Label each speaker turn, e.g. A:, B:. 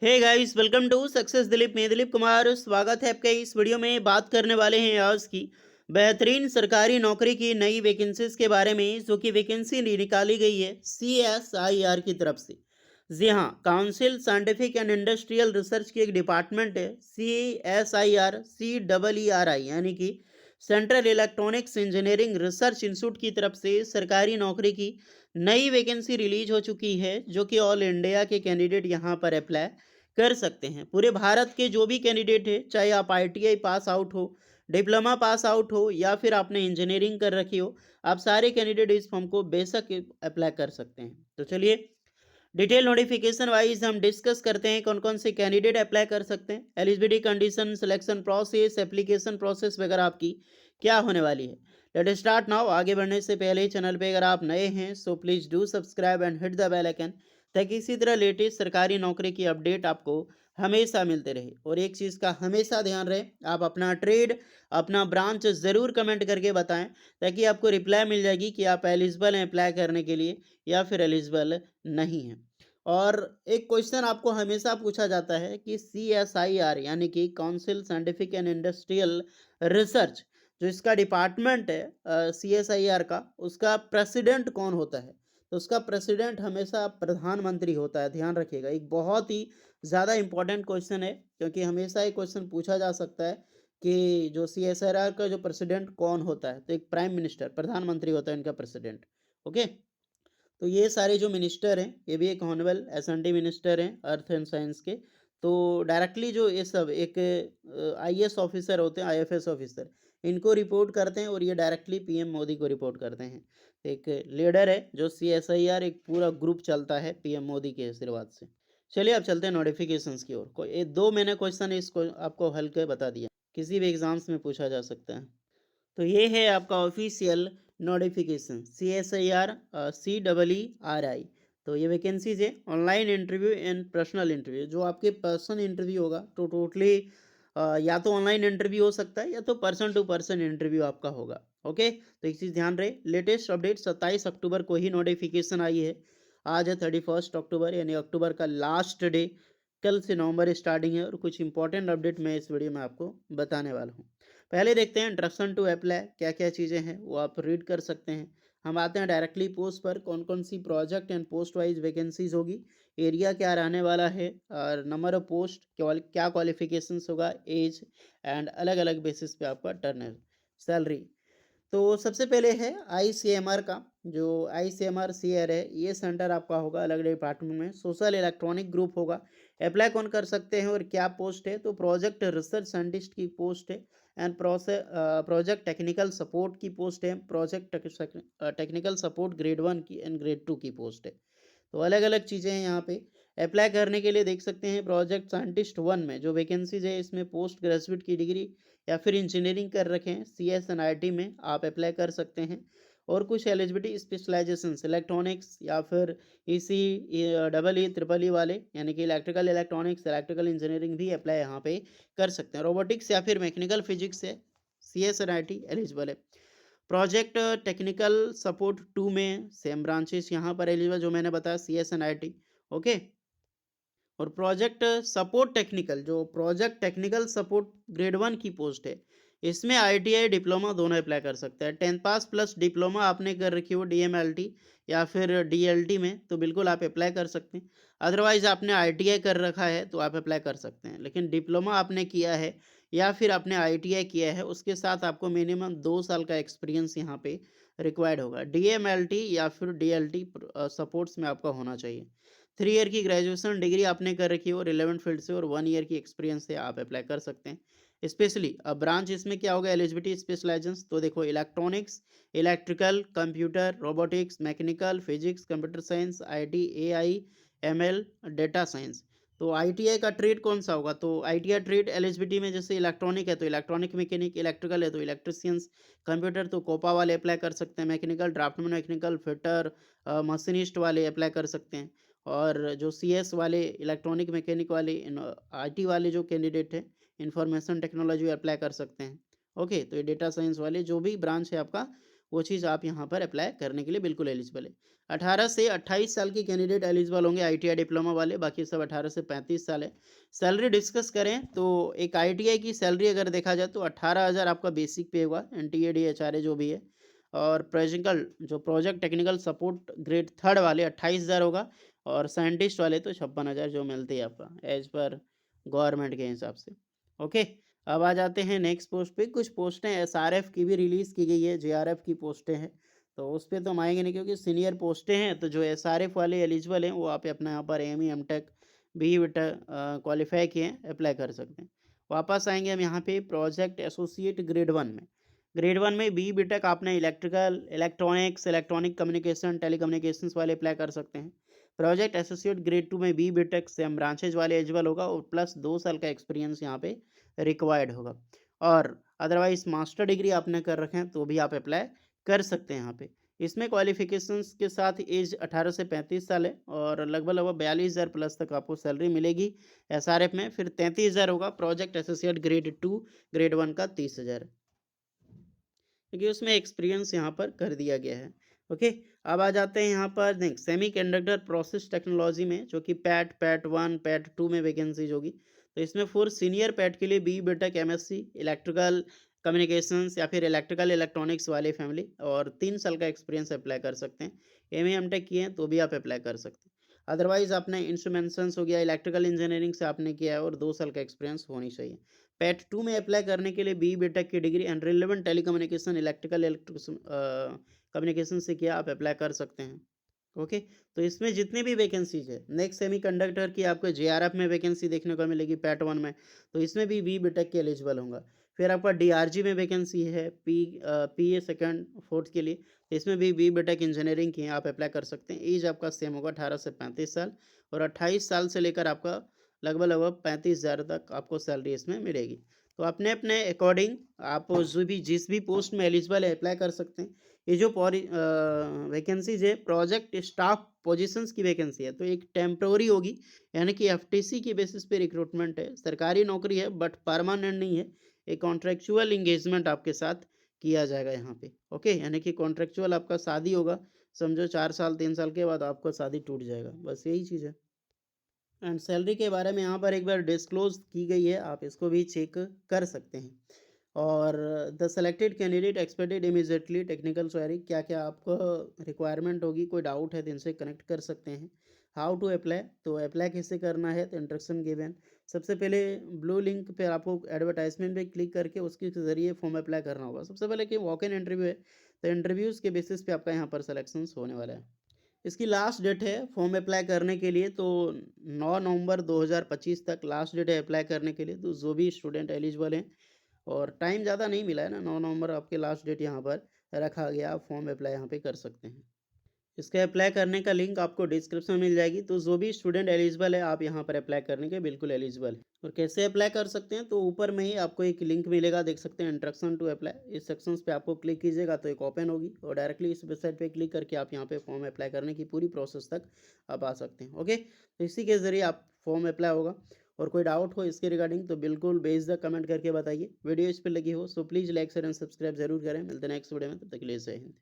A: Hey guys, welcome to success Dilip. मैं दिलीप कुमार स्वागत है आपका। इस वीडियो में बात करने वाले हैं आज की बेहतरीन सरकारी नौकरी की नई वैकेंसीज के बारे में, जो कि वैकेंसी निकाली गई है CSIR की तरफ से। जी हाँ, council scientific and industrial research की एक डिपार्टमेंट है CSIR, यानी कि central electronics engineering research institute की तरफ से सरकारी नौकरी की नई वैकेंसी रिलीज हो चुकी है, जो कि ऑल इंडिया के कैंडिडेट यहाँ पर अप्लाई कर सकते हैं। पूरे भारत के जो भी कैंडिडेट है, चाहे आप ITI पास आउट हो, डिप्लोमा पास आउट हो, या फिर आपने इंजीनियरिंग कर रखी हो, आप सारे कैंडिडेट इस फॉर्म को बेशक अप्लाई कर सकते हैं। तो चलिए डिटेल नोटिफिकेशन वाइज हम डिस्कस करते हैं कौन कौन से कैंडिडेट अप्लाई कर सकते हैं। Eligibility condition, selection process, application process वगैरह आपकी क्या होने वाली है। Let start now. आगे बढ़ने से पहले चैनल पे अगर आप नए हैं so please do subscribe and hit the bell icon, ताकि इसी तरह लेटेस्ट सरकारी नौकरी की अपडेट आपको हमेशा मिलते रहे। और एक चीज़ का हमेशा ध्यान रहे, आप अपना ट्रेड, अपना ब्रांच ज़रूर कमेंट करके बताएं, ताकि आपको रिप्लाई मिल जाएगी कि आप एलिजिबल हैं अप्लाई करने के लिए या फिर एलिजिबल नहीं है। और एक क्वेश्चन आपको हमेशा पूछा जाता है कि CSIR यानी कि council scientific and industrial research, जो इसका डिपार्टमेंट है CSIR का, उसका प्रेसिडेंट कौन होता है। तो उसका प्रेसिडेंट हमेशा प्रधानमंत्री होता है, ध्यान रखिएगा। एक बहुत ही ज़्यादा इंपॉर्टेंट क्वेश्चन है, क्योंकि हमेशा ये क्वेश्चन पूछा जा सकता है कि जो CSIR का जो प्रेसिडेंट कौन होता है। तो एक प्राइम मिनिस्टर, प्रधानमंत्री होता है इनका प्रेसिडेंट। ओके, तो ये सारे जो मिनिस्टर हैं, ये भी एक ऑनरेबल एसएनडी मिनिस्टर हैं अर्थ एंड साइंस के। तो डायरेक्टली जो ये सब एक IAS ऑफिसर होते हैं, IFS ऑफिसर, इनको रिपोर्ट करते हैं, और ये डायरेक्टली PM मोदी को रिपोर्ट करते हैं। एक लीडर है जो CSIR, एक पूरा ग्रुप चलता है PM मोदी के आशीर्वाद से। चलिए अब चलते हैं नोटिफिकेशंस की ओर। कोई ये दो मैंने क्वेश्चन इसको आपको हल के बता दिया, किसी भी एग्जाम्स में पूछा जा सकता है। तो ये है आपका ऑफिशियल नोटिफिकेशन CSIR CEERI। तो ये वैकेंसीज है online interview and personal interview. जो आपके पर्सन इंटरव्यू होगा तो टोटली या तो ऑनलाइन इंटरव्यू हो सकता है, या तो पर्सन टू पर्सन इंटरव्यू आपका होगा। ओके, तो एक चीज़ ध्यान रहे, लेटेस्ट अपडेट 27 अक्टूबर को ही नोटिफिकेशन आई है। आज है 31 अक्टूबर, यानी अक्टूबर का लास्ट डे। कल से नवंबर स्टार्टिंग है, और कुछ इंपॉर्टेंट अपडेट मैं इस वीडियो में आपको बताने वाला हूँ। पहले देखते हैं इंट्रोडक्शन टू अप्लाई, क्या क्या चीज़ें हैं वो आप रीड कर सकते हैं। हम आते हैं डायरेक्टली पोस्ट पर, कौन कौन सी project and post wise vacancies होगी, एरिया क्या रहने वाला है, और नंबर ऑफ पोस्ट, क्या क्वालिफिकेशंस होगा, एज, एंड अलग अलग बेसिस पे आपका टर्न है सैलरी। तो सबसे पहले है ICMR का। जो ICMR CR है, ये सेंटर आपका होगा अलग डिपार्टमेंट में, सोशल इलेक्ट्रॉनिक ग्रुप होगा। अप्लाई कौन कर सकते हैं और क्या पोस्ट है, तो प्रोजेक्ट रिसर्च साइंटिस्ट की पोस्ट है, एंड प्रोजेक्ट टेक्निकल सपोर्ट की पोस्ट है, प्रोजेक्ट टेक्निकल सपोर्ट ग्रेड 1 की एंड ग्रेड 2 की पोस्ट है। तो अलग अलग चीज़ें हैं यहाँ पे। अप्लाई करने के लिए देख सकते हैं प्रोजेक्ट साइंटिस्ट 1 में जो वैकेंसीज है, इसमें पोस्ट ग्रेजुएट की डिग्री या फिर इंजीनियरिंग कर रखे हैं CSNIT में, आप अप्लाई कर सकते हैं। और कुछ एलिजिबिलिटी स्पेशलाइजेशन इलेक्ट्रॉनिक्स या फिर EC EEE वाले, यानी कि इलेक्ट्रिकल इलेक्ट्रॉनिक्स, इलेक्ट्रिकल इंजीनियरिंग भी अप्लाई यहाँ पे कर सकते हैं। रोबोटिक्स या फिर मैकेनिकल फिजिक्स है, CSNIT एलिजिबल है। प्रोजेक्ट टेक्निकल सपोर्ट 2 में सेम ब्रांचेस यहाँ पर एलिजिबल, जो मैंने बताया CSNIT। ओके, और प्रोजेक्ट टेक्निकल सपोर्ट ग्रेड 1 की पोस्ट है, इसमें ITI डिप्लोमा दोनों अप्लाई कर सकते हैं। 10 पास प्लस डिप्लोमा आपने कर रखी हो DMLT या फिर DLT में, तो बिल्कुल आप अप्लाई कर सकते हैं। अदरवाइज आपने ITI कर रखा है तो आप अप्लाई कर सकते हैं, लेकिन डिप्लोमा आपने किया है या फिर आपने ITI किया है, उसके साथ आपको मिनिमम 2 साल का एक्सपीरियंस यहाँ पे रिक्वायर्ड होगा। DMLT या फिर DLT सपोर्ट्स में आपका होना चाहिए। 3 ईयर की ग्रेजुएशन डिग्री आपने कर रखी हो रिलेवेंट फील्ड से, और 1 ईयर की एक्सपीरियंस से आप अप्लाई कर सकते हैं। स्पेशली अब ब्रांच इसमें क्या होगा, एलिजिबिलिटी स्पेशलाइजेशन, तो देखो electronics, electrical, computer, robotics, mechanical, physics, computer science, IT, AI, ML, data science. तो ITI का ट्रेड कौन सा होगा, तो ITI ट्रेड एलिजिबिलिटी में जैसे इलेक्ट्रॉनिक है तो इलेक्ट्रॉनिक मैकेनिक, इलेक्ट्रिकल है तो इलेक्ट्रिशियंस, कंप्यूटर तो कोपा वाले अप्लाई कर सकते हैं, mechanical draftsman, mechanical fitter, machinist वाले अप्लाई कर सकते हैं। और जो CS वाले, इलेक्ट्रॉनिक मैकेनिक वाले, IT वाले जो कैंडिडेट हैं, इंफॉर्मेशन टेक्नोलॉजी अप्लाई कर सकते हैं। ओके, तो ये डेटा साइंस वाले जो भी ब्रांच है आपका, वो चीज़ आप यहाँ पर अप्लाई करने के लिए बिल्कुल एलिजिबल है। 18 से 28 साल के कैंडिडेट एलिजिबल होंगे आईटीआई डिप्लोमा वाले, बाकी सब 18 से 35 साल है। सैलरी डिस्कस करें तो एक आईटीआई की सैलरी अगर देखा जाए तो 18,000 आपका बेसिक पे हुआ, एनटीए, डीएचआरए जो भी है। और प्रोजेक्ट टेक्निकल सपोर्ट ग्रेड 3 वाले 28,000 होगा और साइंटिस्ट वाले तो 56,000 जो मिलती है आपका एज़ पर गवर्नमेंट के हिसाब से। ओके, अब आ जाते हैं नेक्स्ट पोस्ट पे। कुछ पोस्टें एसआरएफ की भी रिलीज़ की गई है, जेआरएफ की पोस्टें हैं, तो उस पे तो हम आएँगे नहीं क्योंकि सीनियर पोस्टें हैं, तो जो एसआरएफ वाले एलिजिबल हैं, वो आप अपना यहाँ पर एमई, एमटेक, बीई बेटा क्वालीफाई किए हैं, अप्लाई कर सकते हैं। वापस आएँगे हम यहाँ पे प्रोजेक्ट एसोसिएट ग्रेड 1 में। ग्रेड 1 में बीई बीटेक आपने electrical, electronics, electronic communication, telecommunications वाले अप्लाई कर सकते हैं। प्रोजेक्ट एसोसिएट ग्रेड 2 में बीई बीटेक सेम ब्रांचेज़ वाले एलिजिबल होगा और प्लस 2 साल का एक्सपीरियंस यहाँ पे रिक्वायर्ड होगा। और अदरवाइज़ मास्टर डिग्री आपने कर रखे हैं तो भी आप अप्लाई कर सकते हैं यहाँ पे। इसमें क्वालिफ़िकेशंस के साथ एज 18 से 35 साल है और लगभग-लगभग 42,000 प्लस तक आपको सैलरी मिलेगी एसआरएफ में। फिर 33,000 होगा प्रोजेक्ट एसोसिएट ग्रेड 2, ग्रेड 1 का 30,000 है। क्योंकि उसमें एक्सपीरियंस यहाँ पर कर दिया गया है। ओके, अब आ जाते हैं यहाँ पर नेक्स्ट सेमीकंडक्टर प्रोसेस टेक्नोलॉजी में, जो कि पैट, पैट 1, पैट 2 में वैकेंसीज होगी। तो इसमें फॉर सीनियर पैट के लिए B BTech MSc electrical communications या फिर इलेक्ट्रिकल इलेक्ट्रॉनिक्स वाले फैमिली और 3 साल का एक्सपीरियंस अप्लाई कर सकते हैं। एमए एमटेक किए हैं तो भी आप अप्लाई कर सकते हैं। अदरवाइज आपने इंस्ट्रूमेंटेशंस हो गया, इलेक्ट्रिकल इंजीनियरिंग से आपने किया है और 2 साल का एक्सपीरियंस होनी चाहिए। पैट 2 में अप्लाई करने के लिए बी बीटेक की degree and relevant telecommunication communication से किया आप अप्लाई कर सकते हैं। ओके, तो इसमें जितनी भी वैकेंसीज है, नेक्स्ट सेमीकंडक्टर की आपको जेआरएफ में वैकेंसी देखने को मिलेगी पैट 1 में, तो इसमें भी बी बीटेक के एलिजिबल होगा। फिर आपका डीआरजी में वैकेंसी है पीए सेकंड फोर्थ के लिए, तो इसमें भी बी बीटेक इंजीनियरिंग की है, आप अप्लाई कर सकते हैं। एज आपका सेम होगा 18 से 35 साल और 28 साल से लेकर आपका लगभग-लगभग 35,000 तक आपको सैलरी इसमें मिलेगी। तो अपने-अपने अकॉर्डिंग आप जो भी जिस भी पोस्ट में एलिजिबल है अप्लाई कर सकते हैं। ये जो वैकेंसीज़ है प्रोजेक्ट स्टाफ पोजीशंस की वैकेंसी है, तो एक टेम्पररी होगी, यानी कि एफटीसी की बेसिस पे रिक्रूटमेंट है। सरकारी नौकरी है बट परमानेंट नहीं है, एक कॉन्ट्रैक्चुअल एंगेजमेंट आपके साथ किया जाएगा यहाँ पे। ओके, यानी कि कॉन्ट्रैक्चुअल आपका शादी होगा, समझो 4 साल 3 साल के बाद आपका शादी टूट जाएगा, बस यही चीज़ है। एंड सैलरी के बारे में यहाँ पर एक बार डिस्क्लोज़ की गई है, आप इसको भी चेक कर सकते हैं। और the selected candidate expected immediately technical query, क्या-क्या आपको रिक्वायरमेंट होगी, कोई डाउट है तो इनसे कनेक्ट कर सकते हैं। हाउ टू अप्लाई, तो अप्लाई कैसे करना है, तो इंस्ट्रक्शन गिवन। सबसे पहले ब्लू लिंक पे आपको एडवर्टाइजमेंट पे क्लिक करके उसके ज़रिए फॉर्म अप्लाई करना होगा। सबसे पहले कि वॉक इन इंटरव्यू है, तो इंटरव्यूज़ के बेसिस पे आपका यहाँ पर सिलेक्शंस होने वाला है। इसकी लास्ट डेट है फॉर्म अप्लाई करने के लिए, तो 9 नवंबर 2025 तक लास्ट डेट है अप्लाई करने के लिए। तो जो भी स्टूडेंट एलिजिबल हैं और टाइम ज़्यादा नहीं मिला है ना, 9 नवंबर आपके लास्ट डेट यहाँ पर रखा गया, आप फॉर्म अप्लाई यहाँ पे कर सकते हैं। इसके अप्लाई करने का लिंक आपको डिस्क्रिप्शन में मिल जाएगी, तो जो भी स्टूडेंट एलिजिबल है आप यहाँ पर अप्लाई करने के बिल्कुल एलिजिबल है। और कैसे अप्लाई कर सकते हैं, तो ऊपर में ही आपको एक लिंक मिलेगा, देख सकते हैं इंस्ट्रक्शन टू अप्लाई। इस सेक्शंस पे आपको क्लिक कीजिएगा तो एक ओपन होगी और डायरेक्टली इस वेबसाइट पे क्लिक करके आप यहाँ पे फॉर्म अप्लाई करने की पूरी प्रोसेस तक आप आ सकते हैं। ओके, तो इसी के ज़रिए आप फॉर्म अप्लाई होगा। और कोई डाउट हो इसके रिगार्डिंग तो बिल्कुल बेझिझक कमेंट करके बताइए। वीडियो इस पर लगी हो so please like share and subscribe जरूर करें। मिलते हैं नेक्स्ट वीडियो में, तब तक के लिए जय हिंद।